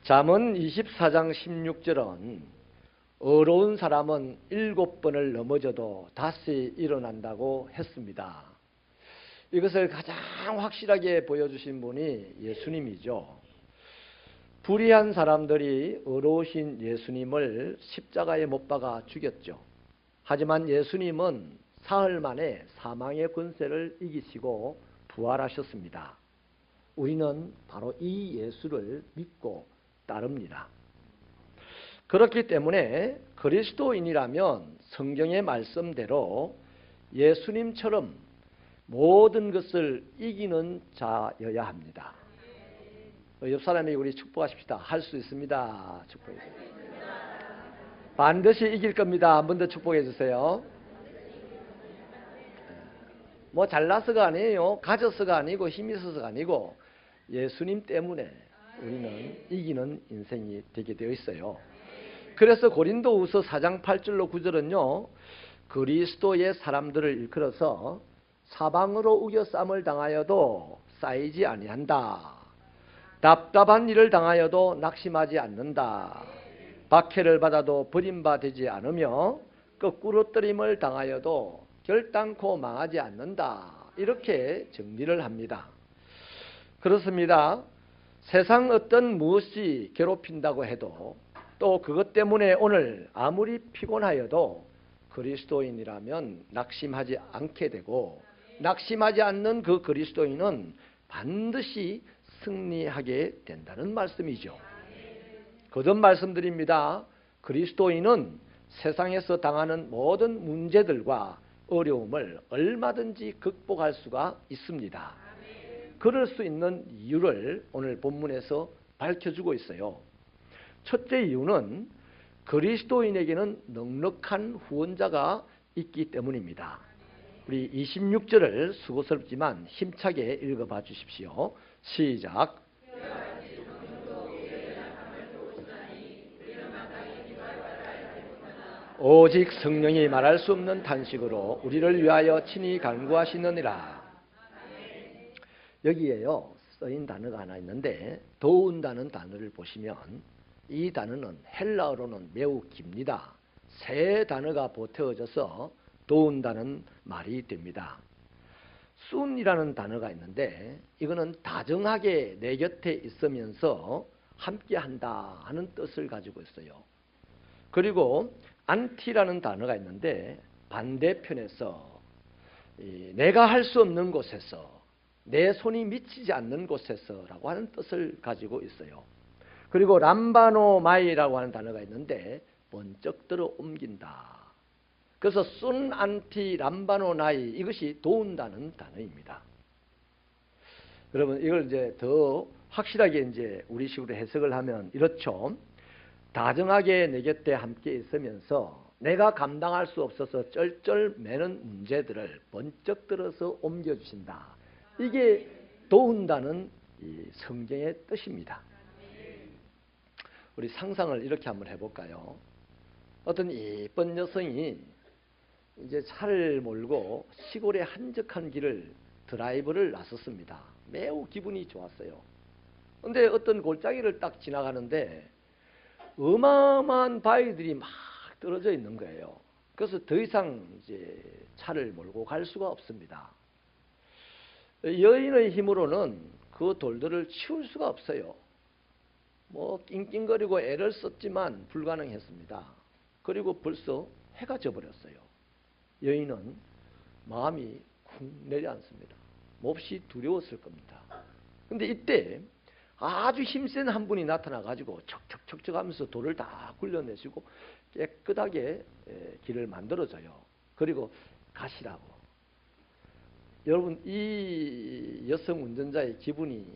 잠언 24장 16절은 어려운 사람은 7번을 넘어져도 다시 일어난다고 했습니다. 이것을 가장 확실하게 보여주신 분이 예수님이죠. 불의한 사람들이 어려우신 예수님을 십자가에 못 박아 죽였죠. 하지만 예수님은 사흘 만에 사망의 권세를 이기시고 부활하셨습니다. 우리는 바로 이 예수를 믿고 따릅니다. 그렇기 때문에 그리스도인이라면 성경의 말씀대로 예수님처럼 모든 것을 이기는 자여야 합니다. 옆 사람에게 우리 축복하십시다. 할 수 있습니다. 축복해 주세요. 반드시 이길 겁니다. 한 번 더 축복해 주세요. 뭐 잘나서가 아니에요. 가져서가 아니고 힘이 있어서가 아니고 예수님 때문에 우리는 이기는 인생이 되게 되어 있어요. 그래서 고린도후서 4장 8절로 9절은요. 그리스도의 사람들을 일컬어서 사방으로 우겨쌈을 당하여도 쌓이지 아니한다. 답답한 일을 당하여도 낙심하지 않는다. 박해를 받아도 버림받지 않으며 거꾸로 뜨림을 당하여도 결단코 망하지 않는다. 이렇게 정리를 합니다. 그렇습니다. 세상 어떤 무엇이 괴롭힌다고 해도 또 그것 때문에 오늘 아무리 피곤하여도 그리스도인이라면 낙심하지 않게 되고 낙심하지 않는 그 그리스도인은 반드시 승리하게 된다는 말씀이죠. 거듭 말씀드립니다. 그리스도인은 세상에서 당하는 모든 문제들과 어려움을 얼마든지 극복할 수가 있습니다. 그럴 수 있는 이유를 오늘 본문에서 밝혀주고 있어요. 첫째 이유는 그리스도인에게는 넉넉한 후원자가 있기 때문입니다. 우리 26절을 수고스럽지만 힘차게 읽어봐 주십시오. 시작. 오직 성령이 말할 수 없는 탄식으로 우리를 위하여 친히 간구하시느니라. 여기에요 쓰인 단어가 하나 있는데 도운다는 단어를 보시면 이 단어는 헬라어로는 매우 깁니다. 세 단어가 보태어져서 도운다는 말이 됩니다. 순이라는 단어가 있는데 이거는 다정하게 내 곁에 있으면서 함께한다 하는 뜻을 가지고 있어요. 그리고 안티라는 단어가 있는데 반대편에서 내가 할 수 없는 곳에서 내 손이 미치지 않는 곳에서라고 하는 뜻을 가지고 있어요. 그리고 람바노마이라고 하는 단어가 있는데 번쩍 들어 옮긴다. 그래서 순 안티 람바노나이 이것이 도운다는 단어입니다. 여러분 이걸 이제 더 확실하게 이제 우리식으로 해석을 하면 이렇죠. 다정하게 내 곁에 함께 있으면서 내가 감당할 수 없어서 쩔쩔 매는 문제들을 번쩍 들어서 옮겨주신다. 이게 도운다는 이 성경의 뜻입니다. 우리 상상을 이렇게 한번 해볼까요? 어떤 이쁜 여성이 이제 차를 몰고 시골의 한적한 길을 드라이브를 나섰습니다. 매우 기분이 좋았어요. 그런데 어떤 골짜기를 딱 지나가는데 어마어마한 바위들이 막 떨어져 있는 거예요. 그래서 더 이상 이제 차를 몰고 갈 수가 없습니다. 여인의 힘으로는 그 돌들을 치울 수가 없어요. 뭐 낑낑거리고 애를 썼지만 불가능했습니다. 그리고 벌써 해가 져버렸어요. 여인은 마음이 쿵 내려앉습니다. 몹시 두려웠을 겁니다. 그런데 이때 아주 힘센 한 분이 나타나가지고 척척척척 하면서 돌을 다 굴려내시고 깨끗하게 길을 만들어줘요. 그리고 가시라고. 여러분 이 여성 운전자의 기분이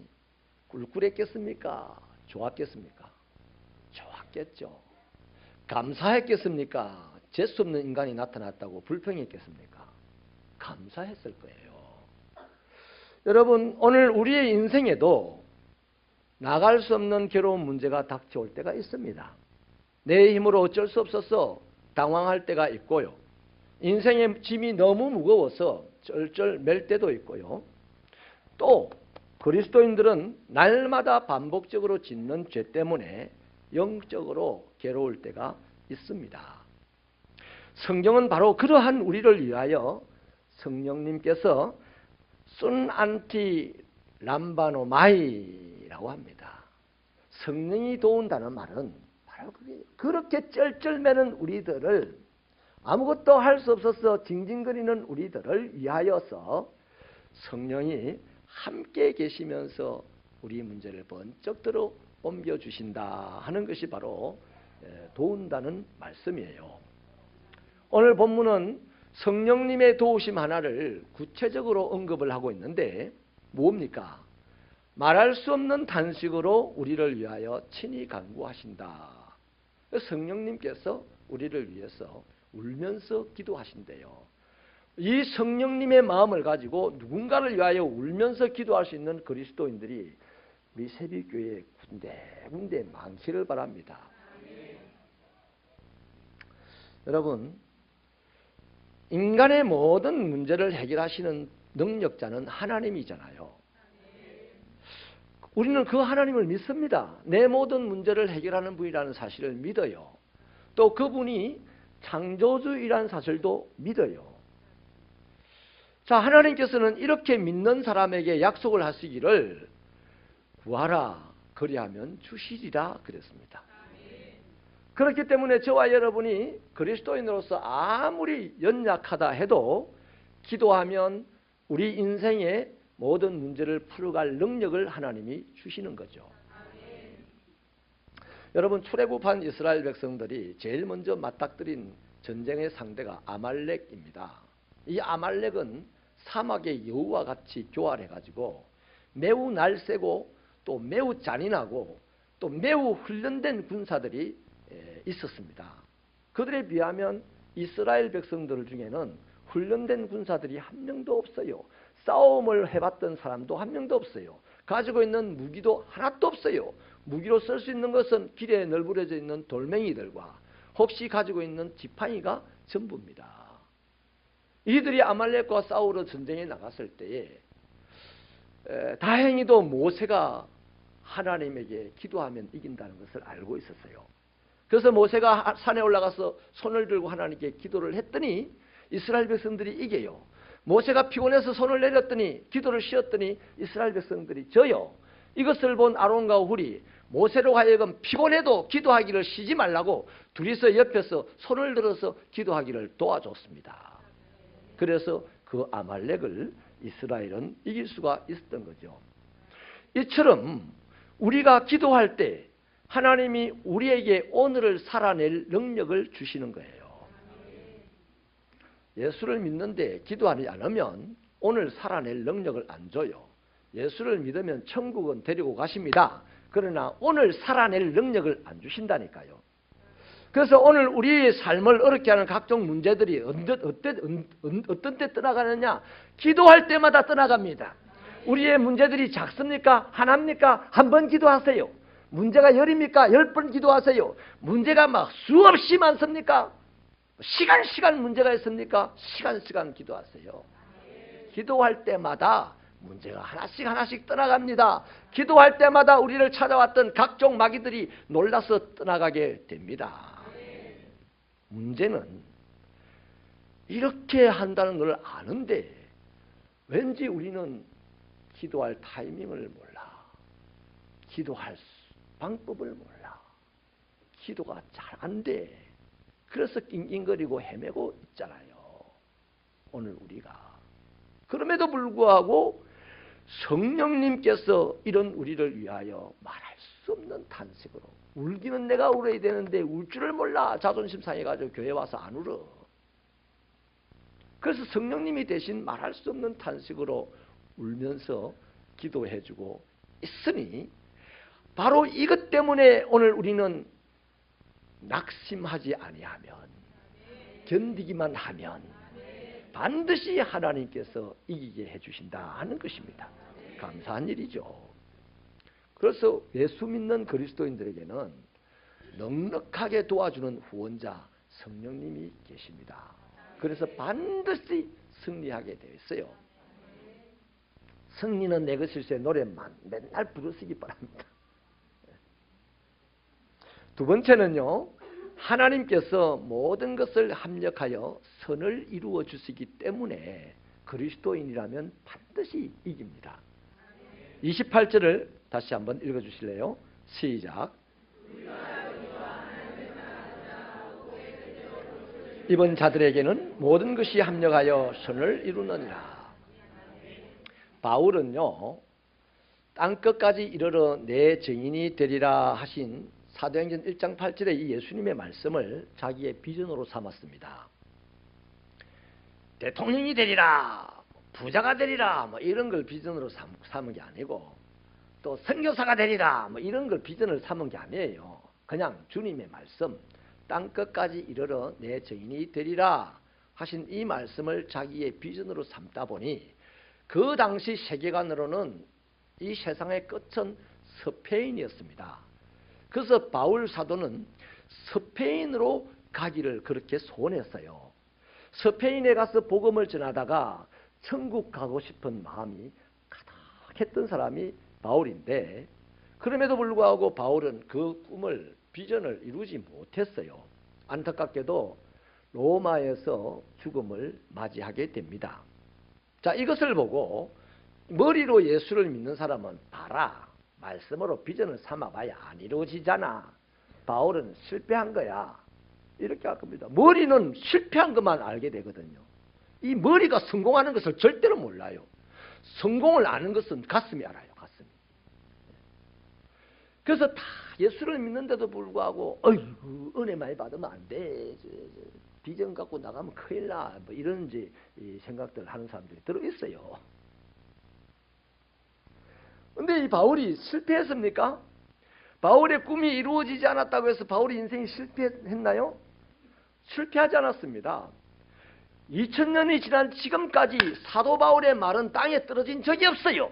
꿀꿀했겠습니까? 좋았겠습니까? 좋았겠죠. 감사했겠습니까? 재수 없는 인간이 나타났다고 불평했겠습니까? 감사했을 거예요. 여러분 오늘 우리의 인생에도 나갈 수 없는 괴로운 문제가 닥쳐올 때가 있습니다. 내 힘으로 어쩔 수 없어서 당황할 때가 있고요. 인생의 짐이 너무 무거워서 쩔쩔 맬 때도 있고요. 또 그리스도인들은 날마다 반복적으로 짓는 죄 때문에 영적으로 괴로울 때가 있습니다. 성경은 바로 그러한 우리를 위하여 성령님께서 순 안티 람바노마이라고 합니다. 성령이 도운다는 말은 바로 그렇게 쩔쩔매는 우리들을, 아무것도 할 수 없어서 징징거리는 우리들을 위하여서 성령이 함께 계시면서 우리 문제를 번쩍 들어 옮겨주신다 하는 것이 바로 도운다는 말씀이에요. 오늘 본문은 성령님의 도우심 하나를 구체적으로 언급을 하고 있는데 뭡니까? 말할 수 없는 단식으로 우리를 위하여 친히 간구하신다. 성령님께서 우리를 위해서 울면서 기도하신대요. 이 성령님의 마음을 가지고 누군가를 위하여 울면서 기도할 수 있는 그리스도인들이 우리 새벽교회에 군데군데 많기를 바랍니다. 여러분, 인간의 모든 문제를 해결하시는 능력자는 하나님이잖아요. 우리는 그 하나님을 믿습니다. 내 모든 문제를 해결하는 분이라는 사실을 믿어요. 또 그분이 창조주이라는 사실도 믿어요. 자, 하나님께서는 이렇게 믿는 사람에게 약속을 하시기를 구하라 그리하면 주시리라 그랬습니다. 그렇기 때문에 저와 여러분이 그리스도인으로서 아무리 연약하다 해도 기도하면 우리 인생의 모든 문제를 풀어갈 능력을 하나님이 주시는 거죠. 여러분, 출애굽한 이스라엘 백성들이 제일 먼저 맞닥뜨린 전쟁의 상대가 아말렉입니다. 이 아말렉은 사막의 여우와 같이 교활해가지고 매우 날쌔고 또 매우 잔인하고 또 매우 훈련된 군사들이 있었습니다. 그들에 비하면 이스라엘 백성들 중에는 훈련된 군사들이 한 명도 없어요. 싸움을 해봤던 사람도 한 명도 없어요. 가지고 있는 무기도 하나도 없어요. 무기로 쓸 수 있는 것은 길에 널브러져 있는 돌멩이들과 혹시 가지고 있는 지팡이가 전부입니다. 이들이 아말렉과 싸우러 전쟁에 나갔을 때에 다행히도 모세가 하나님에게 기도하면 이긴다는 것을 알고 있었어요. 그래서 모세가 산에 올라가서 손을 들고 하나님께 기도를 했더니 이스라엘 백성들이 이겨요. 모세가 피곤해서 손을 내렸더니 기도를 쉬었더니 이스라엘 백성들이 져요. 이것을 본 아론과 훌이 모세로 하여금 피곤해도 기도하기를 쉬지 말라고 둘이서 옆에서 손을 들어서 기도하기를 도와줬습니다. 그래서 그 아말렉을 이스라엘은 이길 수가 있었던 거죠. 이처럼 우리가 기도할 때 하나님이 우리에게 오늘을 살아낼 능력을 주시는 거예요. 예수를 믿는데 기도하지 않으면 오늘 살아낼 능력을 안 줘요. 예수를 믿으면 천국은 데리고 가십니다. 그러나 오늘 살아낼 능력을 안 주신다니까요. 그래서 오늘 우리의 삶을 어렵게 하는 각종 문제들이 어떤 때 떠나가느냐? 기도할 때마다 떠나갑니다. 우리의 문제들이 작습니까? 하나입니까? 한 번 기도하세요. 문제가 10입니까? 10번 기도하세요. 문제가 막 수없이 많습니까? 시간 문제가 있습니까? 시간 기도하세요. 기도할 때마다 문제가 하나씩 떠나갑니다. 기도할 때마다 우리를 찾아왔던 각종 마귀들이 놀라서 떠나가게 됩니다. 문제는 이렇게 한다는 걸 아는데 왠지 우리는 기도할 타이밍을 몰라. 기도할 방법을 몰라. 기도가 잘 안 돼. 그래서 낑낑거리고 헤매고 있잖아요. 오늘 우리가. 그럼에도 불구하고 성령님께서 이런 우리를 위하여 말할 수 없는 탄식으로, 울기는 내가 울어야 되는데 울 줄을 몰라 자존심 상해가지고 교회 와서 안 울어. 그래서 성령님이 대신 말할 수 없는 탄식으로 울면서 기도해주고 있으니 바로 이것 때문에 오늘 우리는 낙심하지 아니하면, 견디기만 하면 반드시 하나님께서 이기게 해주신다 하는 것입니다. 감사한 일이죠. 그래서 예수 믿는 그리스도인들에게는 넉넉하게 도와주는 후원자 성령님이 계십니다. 그래서 반드시 승리하게 되어 있어요. 승리는 내 것일세 노래만 맨날 부르시기 바랍니다. 두 번째는요, 하나님께서 모든 것을 합력하여 선을 이루어 주시기 때문에 그리스도인이라면 반드시 이깁니다. 28절을 다시 한번 읽어 주실래요? 시작. 이번 자들에게는 모든 것이 합력하여 선을 이루느니라. 바울은요, 땅끝까지 이르러 내 증인이 되리라 하신 사도행전 1장 8절의 이 예수님의 말씀을 자기의 비전으로 삼았습니다. 대통령이 되리라, 부자가 되리라, 뭐 이런 걸 비전으로 삼은 게 아니고, 또 선교사가 되리라, 뭐 이런 걸 비전을 삼은 게 아니에요. 그냥 주님의 말씀, 땅끝까지 이르러 내 증인이 되리라 하신 이 말씀을 자기의 비전으로 삼다 보니 그 당시 세계관으로는 이 세상의 끝은 스페인이었습니다. 그래서 바울 사도는 스페인으로 가기를 그렇게 소원했어요. 스페인에 가서 복음을 전하다가 천국 가고 싶은 마음이 가득했던 사람이 바울인데, 그럼에도 불구하고 바울은 그 꿈을, 비전을 이루지 못했어요. 안타깝게도 로마에서 죽음을 맞이하게 됩니다. 자, 이것을 보고 머리로 예수를 믿는 사람은 봐라, 말씀으로 비전을 삼아봐야 안 이루어지잖아, 바울은 실패한 거야, 이렇게 할 겁니다. 머리는 실패한 것만 알게 되거든요. 이 머리가 성공하는 것을 절대로 몰라요. 성공을 아는 것은 가슴이 알아요. 가슴이. 그래서 다 예수를 믿는데도 불구하고 어이구, 은혜 많이 받으면 안 돼, 비전 갖고 나가면 큰일 나, 뭐 이런 생각들을 하는 사람들이 들어있어요. 근데 이 바울이 실패했습니까? 바울의 꿈이 이루어지지 않았다고 해서 바울의 인생이 실패했나요? 실패하지 않았습니다. 2000년이 지난 지금까지 사도 바울의 말은 땅에 떨어진 적이 없어요.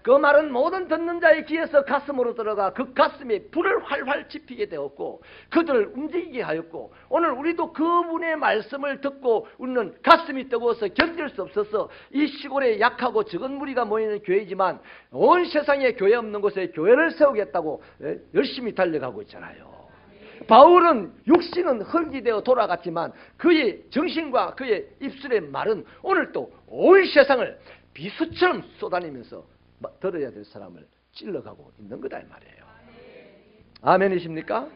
그 말은 모든 듣는 자의 귀에서 가슴으로 들어가 그 가슴에 불을 활활 지피게 되었고 그들을 움직이게 하였고, 오늘 우리도 그분의 말씀을 듣고 우리는 가슴이 뜨거워서 견딜 수 없어서 이 시골에 약하고 적은 무리가 모이는 교회이지만 온 세상에 교회 없는 곳에 교회를 세우겠다고 열심히 달려가고 있잖아요. 바울은 육신은 흙이 되어 돌아갔지만 그의 정신과 그의 입술의 말은 오늘 또 온 세상을 비수처럼 쏟아내면서 들어야 될 사람을 찔러가고 있는 거다 이 말이에요. 아멘이십니까?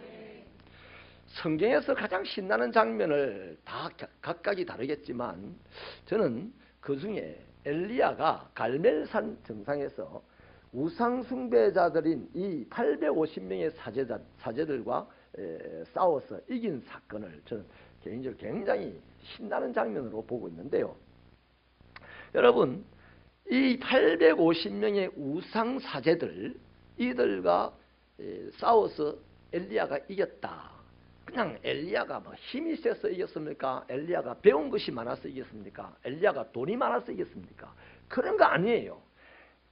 성경에서 가장 신나는 장면을 다 각각이 다르겠지만 저는 그 중에 엘리야가 갈멜산 정상에서 우상 숭배자들인 이 850명의 사제들과 싸워서 이긴 사건을 저는 개인적으로 굉장히 신나는 장면으로 보고 있는데요. 여러분, 이 850명의 우상 사제들, 이들과 싸워서 엘리야가 이겼다. 그냥 엘리야가 뭐 힘이 세서 이겼습니까? 엘리야가 배운 것이 많아서 이겼습니까? 엘리야가 돈이 많아서 이겼습니까? 그런 거 아니에요.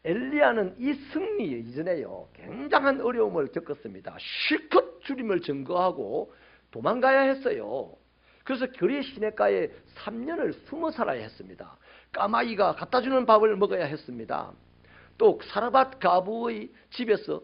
엘리야는 이 승리 이전에요, 굉장한 어려움을 겪었습니다. 실컷 주님을 증거하고 도망가야 했어요. 그래서 거리 시냇가에 3년을 숨어 살아야 했습니다. 까마귀가 갖다주는 밥을 먹어야 했습니다. 또 사르밧 가부의 집에서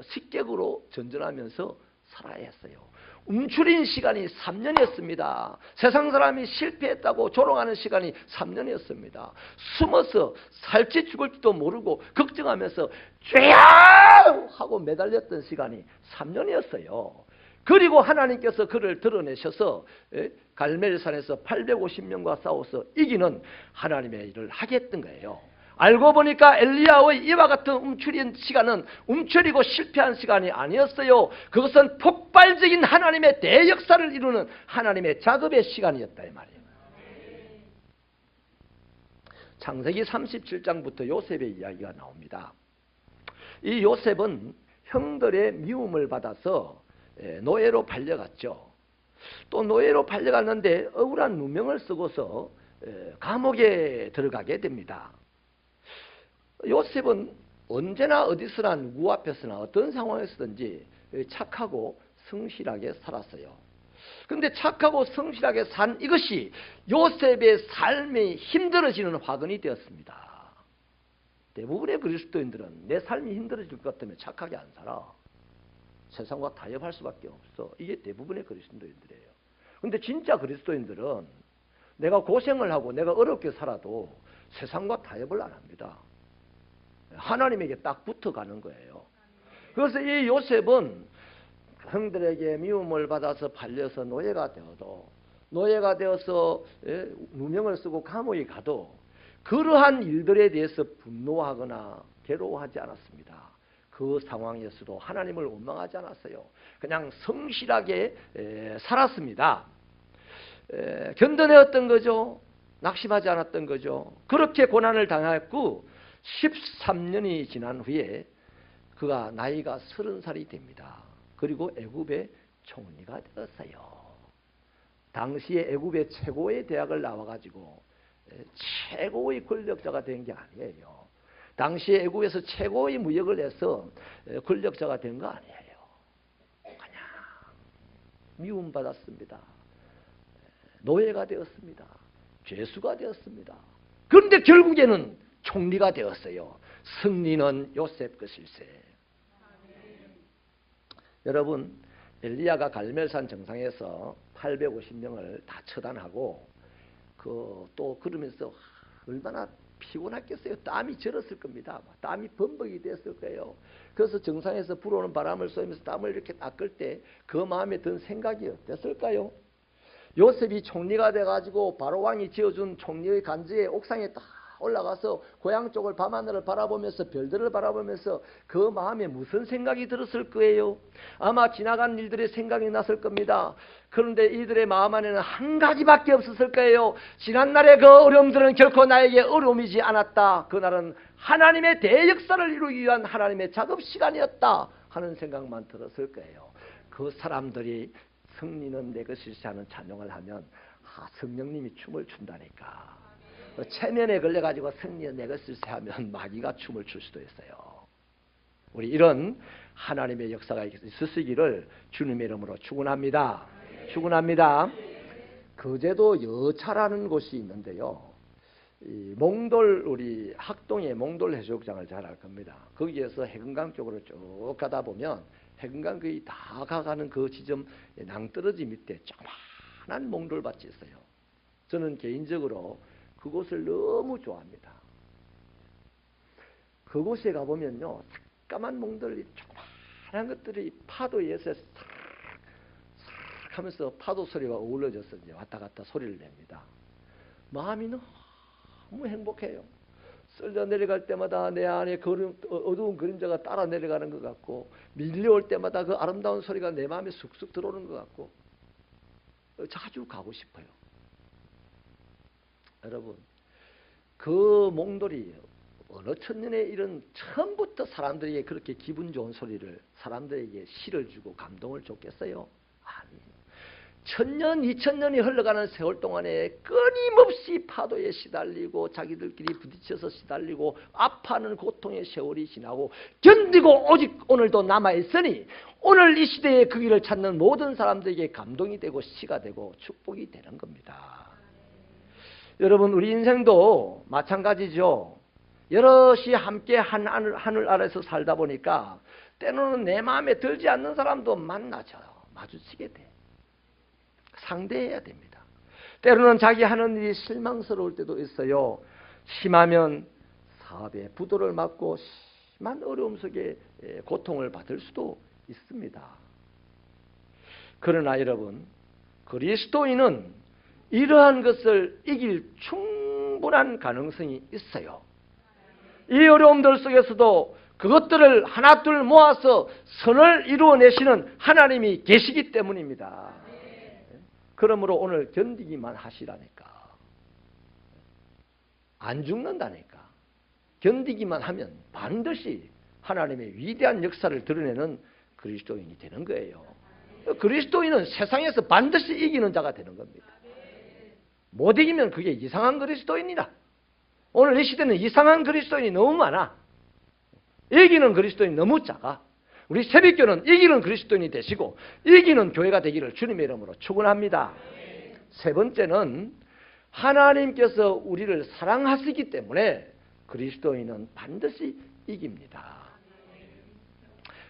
식객으로 전전하면서 살아야 했어요. 움츠린 시간이 3년이었습니다. 세상 사람이 실패했다고 조롱하는 시간이 3년이었습니다. 숨어서 살지 죽을지도 모르고 걱정하면서 죄야! 하고 매달렸던 시간이 3년이었어요. 그리고 하나님께서 그를 드러내셔서 갈멜산에서 850명과 싸워서 이기는 하나님의 일을 하겠던 거예요. 알고 보니까 엘리야의 이와 같은 움츠린 시간은 움츠리고 실패한 시간이 아니었어요. 그것은 폭발적인 하나님의 대역사를 이루는 하나님의 작업의 시간이었다 이 말이에요. 창세기 37장부터 요셉의 이야기가 나옵니다. 이 요셉은 형들의 미움을 받아서 노예로 팔려갔죠. 또 노예로 팔려갔는데 억울한 누명을 쓰고서 감옥에 들어가게 됩니다. 요셉은 언제나 어디서나 누구 앞에서나 어떤 상황에서든지 착하고 성실하게 살았어요. 그런데 착하고 성실하게 산 이것이 요셉의 삶이 힘들어지는 화근이 되었습니다. 대부분의 그리스도인들은 내 삶이 힘들어질 것 같으면 착하게 안 살아. 세상과 타협할 수밖에 없어. 이게 대부분의 그리스도인들이에요. 근데 진짜 그리스도인들은 내가 고생을 하고 내가 어렵게 살아도 세상과 타협을 안 합니다. 하나님에게 딱 붙어가는 거예요. 그래서 이 요셉은 형들에게 미움을 받아서 팔려서 노예가 되어도, 노예가 되어서 누명을 쓰고 감옥에 가도 그러한 일들에 대해서 분노하거나 괴로워하지 않았습니다. 그 상황에서도 하나님을 원망하지 않았어요. 그냥 성실하게 살았습니다. 견뎌내었던 거죠. 낙심하지 않았던 거죠. 그렇게 고난을 당했고 13년이 지난 후에 그가 나이가 30살이 됩니다. 그리고 애굽의 총리가 되었어요. 당시에 애굽의 최고의 대학을 나와가지고 최고의 권력자가 된 게 아니에요. 당시에 애굽에서 최고의 무역을 해서 권력자가 된 거 아니에요. 그냥 미움받았습니다. 노예가 되었습니다. 죄수가 되었습니다. 그런데 결국에는 총리가 되었어요. 승리는 요셉 것일세. 여러분, 엘리야가 갈멜산 정상에서 850명을 다 처단하고 또 그러면서 얼마나 피곤했겠어요. 땀이 절었을 겁니다. 땀이 범벅이 됐을 거예요. 그래서 정상에서 불어오는 바람을 쏘면서 땀을 이렇게 닦을 때 그 마음에 든 생각이 어땠을까요? 요셉이 총리가 돼가지고 바로왕이 지어준 총리의 간지에 옥상에 딱 올라가서 고향 쪽을 밤하늘을 바라보면서 별들을 바라보면서 그 마음에 무슨 생각이 들었을 거예요? 아마 지나간 일들의 생각이 났을 겁니다. 그런데 이들의 마음 안에는 한 가지밖에 없었을 거예요. 지난날의 그 어려움들은 결코 나에게 어려움이지 않았다. 그날은 하나님의 대역사를 이루기 위한 하나님의 작업 시간이었다 하는 생각만 들었을 거예요. 그 사람들이 승리는 내 것일세 하는 찬양을 하면 성령님이 춤을 춘다니까. 체면에 걸려가지고 승리는 내 것일세 하면 마귀가 춤을 출 수도 있어요. 우리 이런 하나님의 역사가 있으시기를 주님의 이름으로 축원합니다. 축원합니다. 거제도 여차라는 곳이 있는데요. 이 몽돌, 우리 학동에 몽돌 해수욕장을 잘 알 겁니다. 거기에서 해금강 쪽으로 쭉 가다 보면 해금강 거의 다 가가는 그 지점 낭떠러지 밑에 조그만한 몽돌밭이 있어요. 저는 개인적으로 그곳을 너무 좋아합니다. 그곳에 가보면요, 새까만 몽돌이 조그만한 것들이 파도에서 싹 하면서 파도 소리가 어우러져서 이제 왔다 갔다 소리를 냅니다. 마음이 너무 행복해요. 쓸려 내려갈 때마다 내 안에 어두운 그림자가 따라 내려가는 것 같고, 밀려올 때마다 그 아름다운 소리가 내 마음에 쑥쑥 들어오는 것 같고, 자주 가고 싶어요. 여러분, 그 몽돌이 어느 천년의 일은 처음부터 사람들에게 그렇게 기분 좋은 소리를, 사람들에게 시를 주고 감동을 줬겠어요? 아니에요. 1000년, 2000년이 흘러가는 세월 동안에 끊임없이 파도에 시달리고 자기들끼리 부딪혀서 시달리고 아파하는 고통의 세월이 지나고 견디고 오직 오늘도 남아있으니 오늘 이 시대에 그 길을 찾는 모든 사람들에게 감동이 되고 시가 되고 축복이 되는 겁니다. 여러분, 우리 인생도 마찬가지죠. 여럿이 함께 한 하늘 아래서 살다 보니까 때로는 내 마음에 들지 않는 사람도 만나죠. 마주치게 돼. 상대해야 됩니다. 때로는 자기 하는 일이 실망스러울 때도 있어요. 심하면 사업에 부도를 맞고 심한 어려움 속에 고통을 받을 수도 있습니다. 그러나 여러분, 그리스도인은 이러한 것을 이길 충분한 가능성이 있어요. 이 어려움들 속에서도 그것들을 하나둘 모아서 선을 이루어내시는 하나님이 계시기 때문입니다. 그러므로 오늘 견디기만 하시라니까. 안 죽는다니까. 견디기만 하면 반드시 하나님의 위대한 역사를 드러내는 그리스도인이 되는 거예요. 그리스도인은 세상에서 반드시 이기는 자가 되는 겁니다. 못 이기면 그게 이상한 그리스도인이다. 오늘 이 시대는 이상한 그리스도인이 너무 많아. 이기는 그리스도인이 너무 작아. 우리 새벽교는 이기는 그리스도인이 되시고 이기는 교회가 되기를 주님의 이름으로 축원합니다. 세 번째는 하나님께서 우리를 사랑하시기 때문에 그리스도인은 반드시 이깁니다.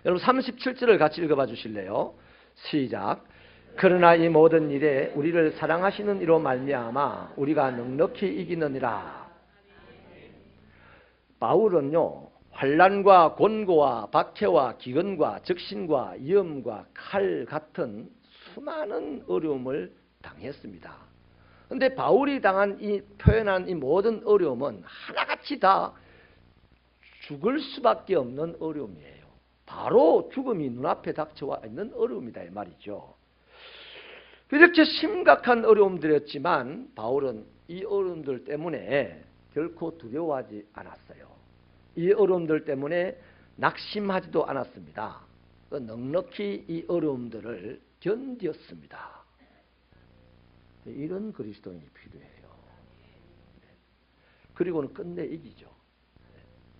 여러분 37절을 같이 읽어봐 주실래요? 시작. 그러나 이 모든 일에 우리를 사랑하시는 이로 말미암아 우리가 넉넉히 이기느니라. 바울은요, 환난과 곤고와 박해와 기근과 적신과 위험과 칼 같은 수많은 어려움을 당했습니다. 그런데 바울이 당한 표현한 이 모든 어려움은 하나같이 다 죽을 수밖에 없는 어려움이에요. 바로 죽음이 눈앞에 닥쳐와 있는 어려움이다 이 말이죠. 이렇게 심각한 어려움들이었지만 바울은 이 어려움들 때문에 결코 두려워하지 않았어요. 이 어려움들 때문에 낙심하지도 않았습니다. 넉넉히 이 어려움들을 견뎠습니다. 이런 그리스도인이 필요해요. 그리고는 끝내 이기죠.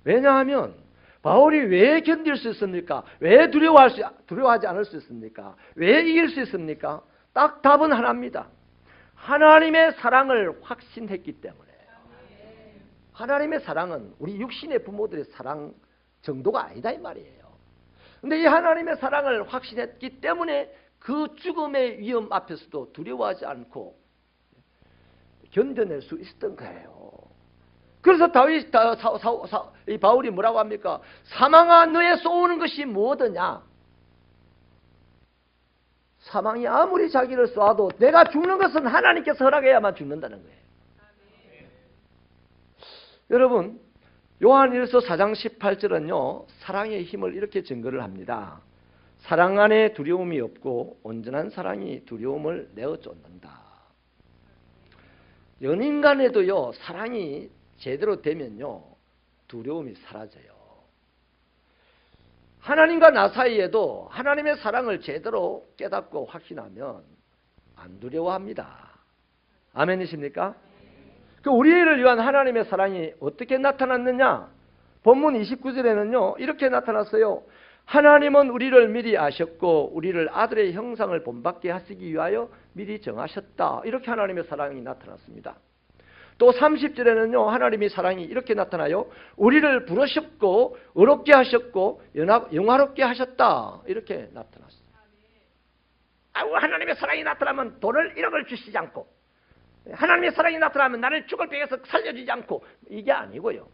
왜냐하면 바울이 왜 견딜 수 있습니까? 왜 두려워하지 않을 수 있습니까? 왜 이길 수 있습니까? 딱 답은 하나입니다. 하나님의 사랑을 확신했기 때문에. 하나님의 사랑은 우리 육신의 부모들의 사랑 정도가 아니다 이 말이에요. 그런데 이 하나님의 사랑을 확신했기 때문에 그 죽음의 위험 앞에서도 두려워하지 않고 견뎌낼 수 있었던 거예요. 그래서 바울이 뭐라고 합니까? 사망아 너의 쏘는 것이 뭐더냐? 사망이 아무리 자기를 쏴도 내가 죽는 것은 하나님께서 허락해야만 죽는다는 거예요. 여러분 요한일서 4장 18절은요 사랑의 힘을 이렇게 증거를 합니다. 사랑 안에 두려움이 없고 온전한 사랑이 두려움을 내어쫓는다. 연인 간에도요 사랑이 제대로 되면요 두려움이 사라져요. 하나님과 나 사이에도 하나님의 사랑을 제대로 깨닫고 확신하면 안 두려워합니다. 아멘이십니까? 그 우리를 위한 하나님의 사랑이 어떻게 나타났느냐? 본문 29절에는요 이렇게 나타났어요. 하나님은 우리를 미리 아셨고 우리를 아들의 형상을 본받게 하시기 위하여 미리 정하셨다. 이렇게 하나님의 사랑이 나타났습니다. 또 30절에는요 하나님의 사랑이 이렇게 나타나요. 우리를 부르셨고 의롭게 하셨고 영화롭게 하셨다. 이렇게 나타났어요. 하나님의 사랑이 나타나면 돈을 1억을 주시지 않고 하나님의 사랑이 나타나면 나를 죽을 배에서 살려주지 않고 이게 아니고요.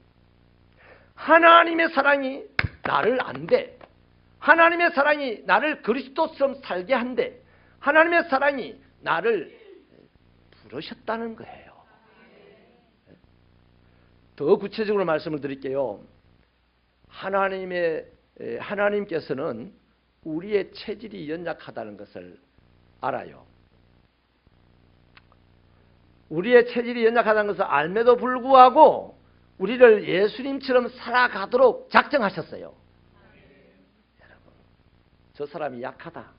하나님의 사랑이 나를 안대. 하나님의 사랑이 나를 그리스도처럼 살게 한대. 하나님의 사랑이 나를 부르셨다는 거예요. 더 구체적으로 말씀을 드릴게요. 하나님께서는 우리의 체질이 연약하다는 것을 알아요. 우리의 체질이 연약하다는 것을 알매도 불구하고 우리를 예수님처럼 살아가도록 작정하셨어요. 여러분, 저 사람이 약하다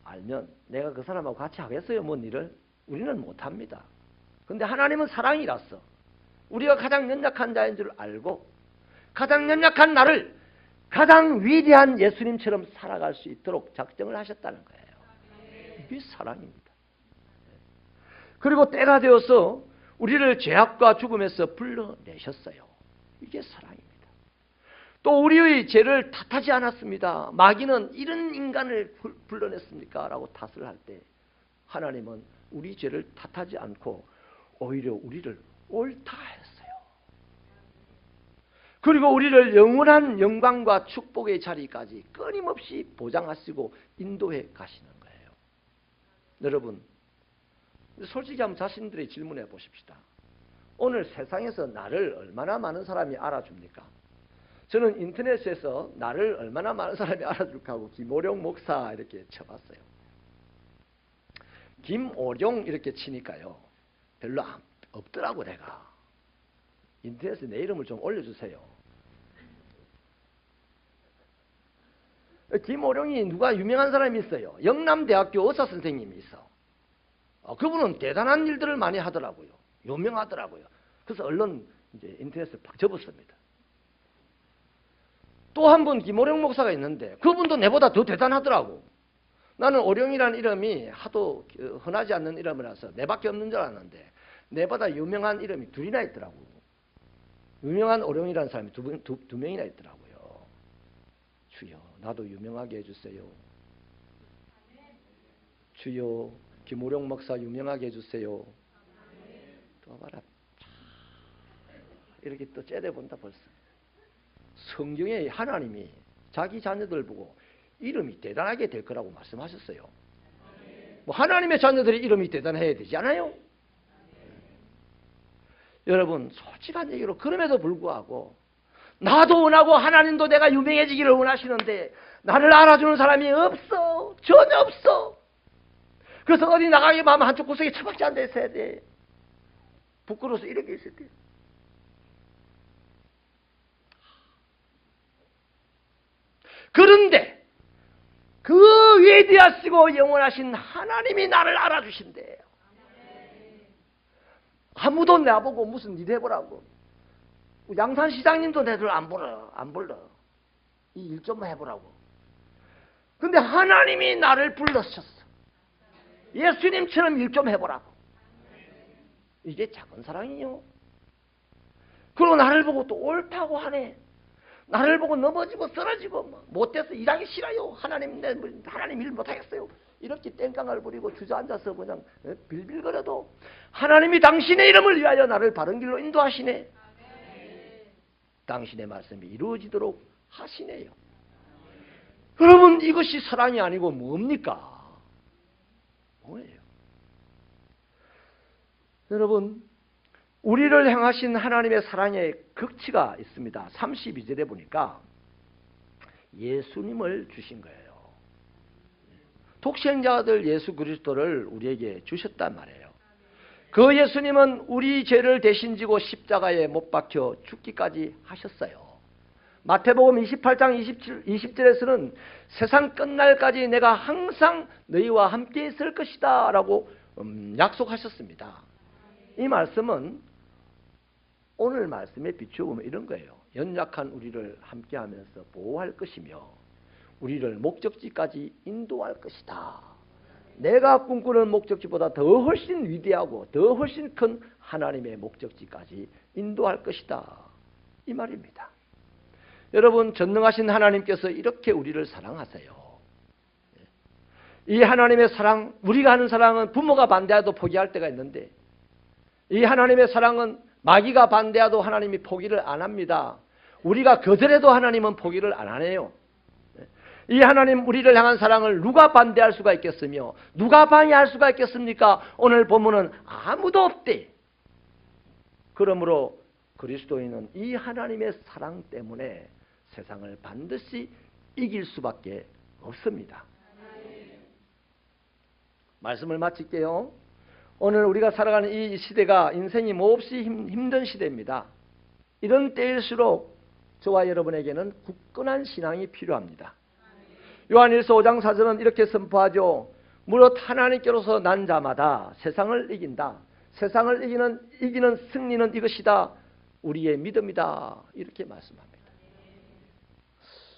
알면 내가 그 사람하고 같이 하겠어요? 뭔 일을? 우리는 못합니다. 그런데 하나님은 사랑이라서 우리가 가장 연약한 자인 줄 알고 가장 연약한 나를 가장 위대한 예수님처럼 살아갈 수 있도록 작정을 하셨다는 거예요. 이게 사랑입니다. 그리고 때가 되어서 우리를 죄악과 죽음에서 불러내셨어요. 이게 사랑입니다. 또 우리의 죄를 탓하지 않았습니다. 마귀는 이런 인간을 불러냈습니까? 라고 탓을 할 때 하나님은 우리 죄를 탓하지 않고 오히려 우리를 옳다 했어요. 그리고 우리를 영원한 영광과 축복의 자리까지 끊임없이 보장하시고 인도해 가시는 거예요. 여러분 솔직히 한번 자신들의 질문해 보십시다. 오늘 세상에서 나를 얼마나 많은 사람이 알아줍니까? 저는 인터넷에서 나를 얼마나 많은 사람이 알아줄까 하고 김오룡 목사 이렇게 쳐봤어요. 김오룡 이렇게 치니까요. 별로 없더라고 내가. 인터넷에 내 이름을 좀 올려주세요. 김오룡이 누가 유명한 사람이 있어요. 영남대학교 의사 선생님이 있어. 그분은 대단한 일들을 많이 하더라고요. 유명하더라고요. 그래서 얼른 이제 인터넷에 팍 접었습니다. 또 한 분 김오룡 목사가 있는데 그분도 내보다 더 대단하더라고. 나는 오룡이라는 이름이 하도 흔하지 않는 이름이라서 내밖에 없는 줄 알았는데 내보다 유명한 이름이 둘이나 있더라고. 유명한 어룡이라는 사람이 두 명이나 있더라고요. 주여, 나도 유명하게 해주세요. 주여, 김호룡 목사 유명하게 해주세요. 또 봐라, 이렇게 또 째려본다 벌써. 성경에 하나님이 자기 자녀들 보고 이름이 대단하게 될 거라고 말씀하셨어요. 뭐 하나님의 자녀들의 이름이 대단해야 되지 않아요? 여러분, 솔직한 얘기로 그럼에도 불구하고 나도 원하고 하나님도 내가 유명해지기를 원하시는데 나를 알아주는 사람이 없어. 전혀 없어. 그래서 어디 나가기만 하면 한쪽 구석에 처박지 앉아 있어야 돼. 부끄러워서 이렇게 있어야 돼. 그런데 그 위대하시고 영원하신 하나님이 나를 알아주신대요. 아무도 나보고 무슨 일 해보라고. 양산시장님도 내들 안 불러. 이 일 좀 해보라고. 근데 하나님이 나를 불러셨어. 예수님처럼 일 좀 해보라고. 이게 작은 사랑이요. 그리고 나를 보고 또 옳다고 하네. 나를 보고 넘어지고 쓰러지고 못돼서 일하기 싫어요. 하나님 일 못하겠어요. 이렇게 땡깡을 부리고 주저앉아서 그냥 빌빌거려도 하나님이 당신의 이름을 위하여 나를 바른 길로 인도하시네. 당신의 말씀이 이루어지도록 하시네요. 여러분, 이것이 사랑이 아니고 뭡니까? 뭐예요? 여러분, 우리를 향하신 하나님의 사랑의 극치가 있습니다. 32절에 보니까 예수님을 주신 거예요. 독생자들 예수 그리스도를 우리에게 주셨단 말이에요. 그 예수님은 우리 죄를 대신 지고 십자가에 못 박혀 죽기까지 하셨어요. 마태복음 28장 20절에서는 세상 끝날까지 내가 항상 너희와 함께 있을 것이다 라고 약속하셨습니다. 이 말씀은 오늘 말씀에 비추어보면 이런 거예요. 연약한 우리를 함께하면서 보호할 것이며 우리를 목적지까지 인도할 것이다. 내가 꿈꾸는 목적지보다 더 훨씬 위대하고 더 훨씬 큰 하나님의 목적지까지 인도할 것이다. 이 말입니다. 여러분, 전능하신 하나님께서 이렇게 우리를 사랑하세요. 이 하나님의 사랑, 우리가 하는 사랑은 부모가 반대해도 포기할 때가 있는데 이 하나님의 사랑은 마귀가 반대해도 하나님이 포기를 안 합니다. 우리가 거절해도 하나님은 포기를 안 하네요. 이 하나님 우리를 향한 사랑을 누가 반대할 수가 있겠으며 누가 방해할 수가 있겠습니까? 오늘 본문은 아무도 없대. 그러므로 그리스도인은 이 하나님의 사랑 때문에 세상을 반드시 이길 수밖에 없습니다. 말씀을 마칠게요. 오늘 우리가 살아가는 이 시대가 인생이 몹시 힘든 시대입니다. 이런 때일수록 저와 여러분에게는 굳건한 신앙이 필요합니다. 요한일서 5장 4절은 이렇게 선포하죠. 무릇 하나님께로서 난 자마다 세상을 이긴다. 세상을 이기는 승리는 이것이다. 우리의 믿음이다. 이렇게 말씀합니다.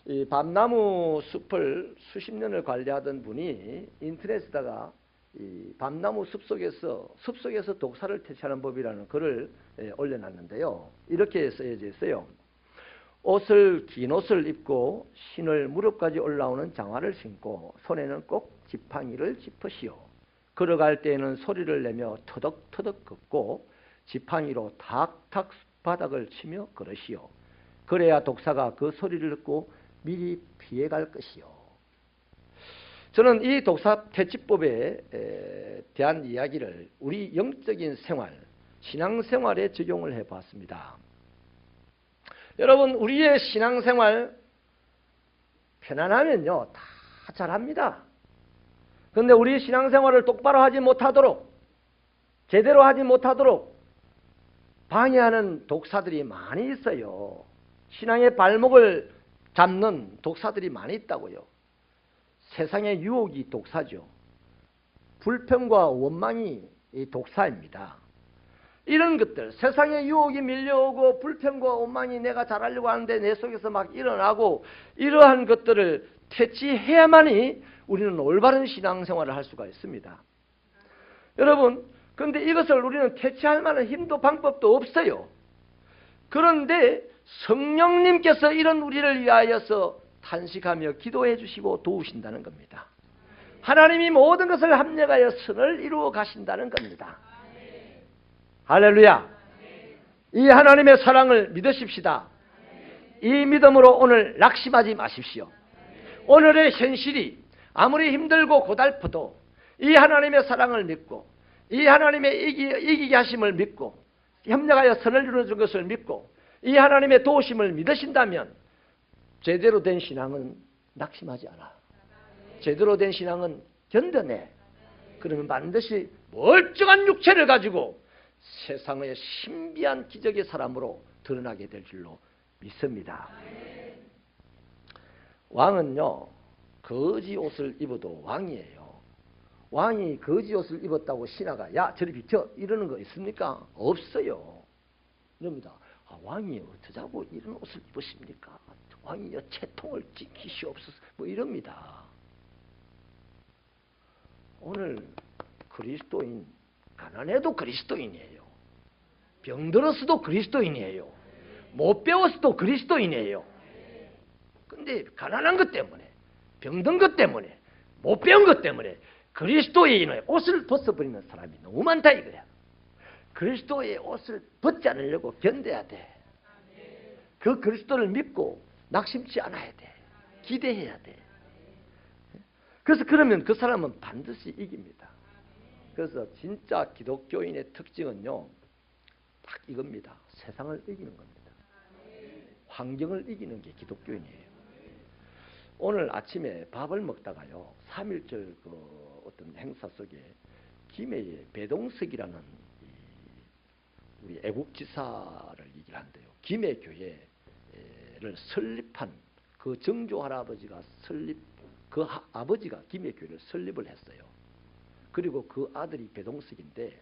이 밤나무 숲을 수십 년을 관리하던 분이 인터넷에다가 이 밤나무 숲속에서 독사를 퇴치하는 법이라는 글을 올려놨는데요. 이렇게 쓰여져 있어요. 긴 옷을 입고 신을 무릎까지 올라오는 장화를 신고 손에는 꼭 지팡이를 짚으시오. 걸어갈 때에는 소리를 내며 터덕터덕 걷고 지팡이로 탁탁 바닥을 치며 걸으시오. 그래야 독사가 그 소리를 듣고 미리 피해갈 것이요. 저는 이 독사 퇴치법에 대한 이야기를 우리 영적인 생활, 신앙생활에 적용을 해봤습니다. 여러분, 우리의 신앙생활 편안하면요 다 잘합니다. 그런데 우리 신앙생활을 똑바로 하지 못하도록, 제대로 하지 못하도록 방해하는 독사들이 많이 있어요. 신앙의 발목을 잡는 독사들이 많이 있다고요. 세상의 유혹이 독사죠. 불평과 원망이 독사입니다. 이런 것들, 세상의 유혹이 밀려오고 불평과 원망이 내가 잘하려고 하는데 내 속에서 막 일어나고, 이러한 것들을 퇴치해야만이 우리는 올바른 신앙생활을 할 수가 있습니다. 여러분, 그런데 이것을 우리는 퇴치할 만한 힘도 방법도 없어요. 그런데 성령님께서 이런 우리를 위하여서 탄식하며 기도해 주시고 도우신다는 겁니다. 하나님이 모든 것을 합력하여 선을 이루어 가신다는 겁니다. 할렐루야. 이 하나님의 사랑을 믿으십시다. 이 믿음으로 오늘 낙심하지 마십시오. 오늘의 현실이 아무리 힘들고 고달프도 이 하나님의 사랑을 믿고 이 하나님의 이기게 하심을 믿고 협력하여 선을 이루어준 것을 믿고 이 하나님의 도우심을 믿으신다면 제대로 된 신앙은 낙심하지 않아. 제대로 된 신앙은 견뎌내. 그러면 반드시 멀쩡한 육체를 가지고 세상의 신비한 기적의 사람으로 드러나게 될 줄로 믿습니다. 왕은요, 거지 옷을 입어도 왕이에요. 왕이 거지 옷을 입었다고 신하가 야 저리 비켜 이러는 거 있습니까? 없어요. 이럽니다. 아, 왕이 어쩌자고 이런 옷을 입으십니까? 왕이여 채통을 지키시옵소서 뭐 이럽니다. 오늘 그리스도인 가난해도 그리스도인이에요. 병들었어도 그리스도인이에요. 못 배웠어도 그리스도인이에요. 근데 가난한 것 때문에 병든 것 때문에 못 배운 것 때문에 그리스도인의 옷을 벗어버리는 사람이 너무 많다 이거야. 그리스도의 옷을 벗지 않으려고 견뎌야 돼. 그 그리스도를 믿고 낙심치 않아야 돼. 기대해야 돼. 그래서 그러면 그 사람은 반드시 이깁니다. 그래서 진짜 기독교인의 특징은요, 딱 이겁니다. 세상을 이기는 겁니다. 환경을 이기는 게 기독교인이에요. 오늘 아침에 밥을 먹다가요, 3.1절 그 어떤 행사 속에 김해의 배동석이라는 우리 애국지사를 얘기를 한대요. 김해교회를 설립한 그 정조 할아버지가 그 아버지가 김해교회를 설립을 했어요. 그리고 그 아들이 배동석인데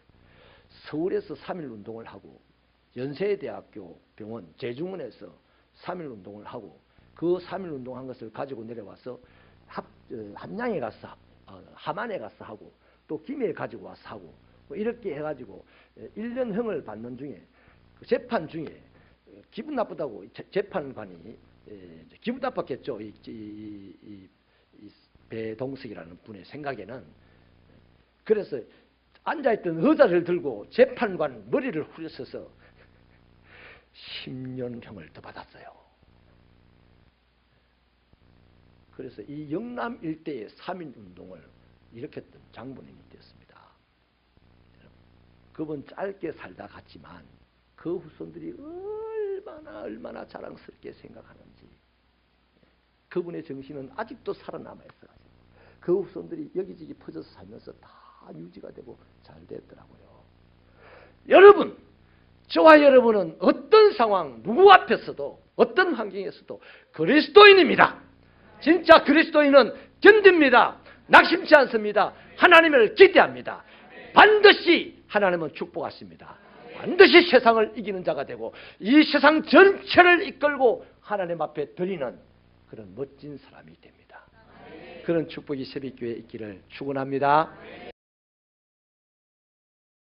서울에서 3.1운동을 하고 연세대학교 병원 제중원에서 3.1운동을 하고 그 3.1운동한 것을 가지고 내려와서 함양에 가서 함안에 가서 하고 또 김해에 가지고 와서 하고 뭐 이렇게 해가지고 1년형을 받는 중에 그 재판 중에 기분 나쁘다고 재판관이 기분 나빴겠죠. 이 배동석이라는 분의 생각에는. 그래서 앉아있던 의자를 들고 재판관 머리를 후려서서 10년형을 더 받았어요. 그래서 이 영남 일대의 3.1운동을 일으켰던 장본인이 되었습니다. 그분 짧게 살다 갔지만 그 후손들이 얼마나 자랑스럽게 생각하는지 그분의 정신은 아직도 살아남아 있어요. 그 후손들이 여기저기 퍼져서 살면서 다 유지가 되고 잘 됐더라고요. 여러분, 저와 여러분은 어떤 상황, 누구 앞에서도 어떤 환경에서도 그리스도인입니다. 진짜 그리스도인은 견딥니다. 낙심치 않습니다. 하나님을 기대합니다. 반드시 하나님은 축복하십니다. 반드시 세상을 이기는 자가 되고 이 세상 전체를 이끌고 하나님 앞에 드리는 그런 멋진 사람이 됩니다. 그런 축복이 새벽교회에 있기를 축원합니다.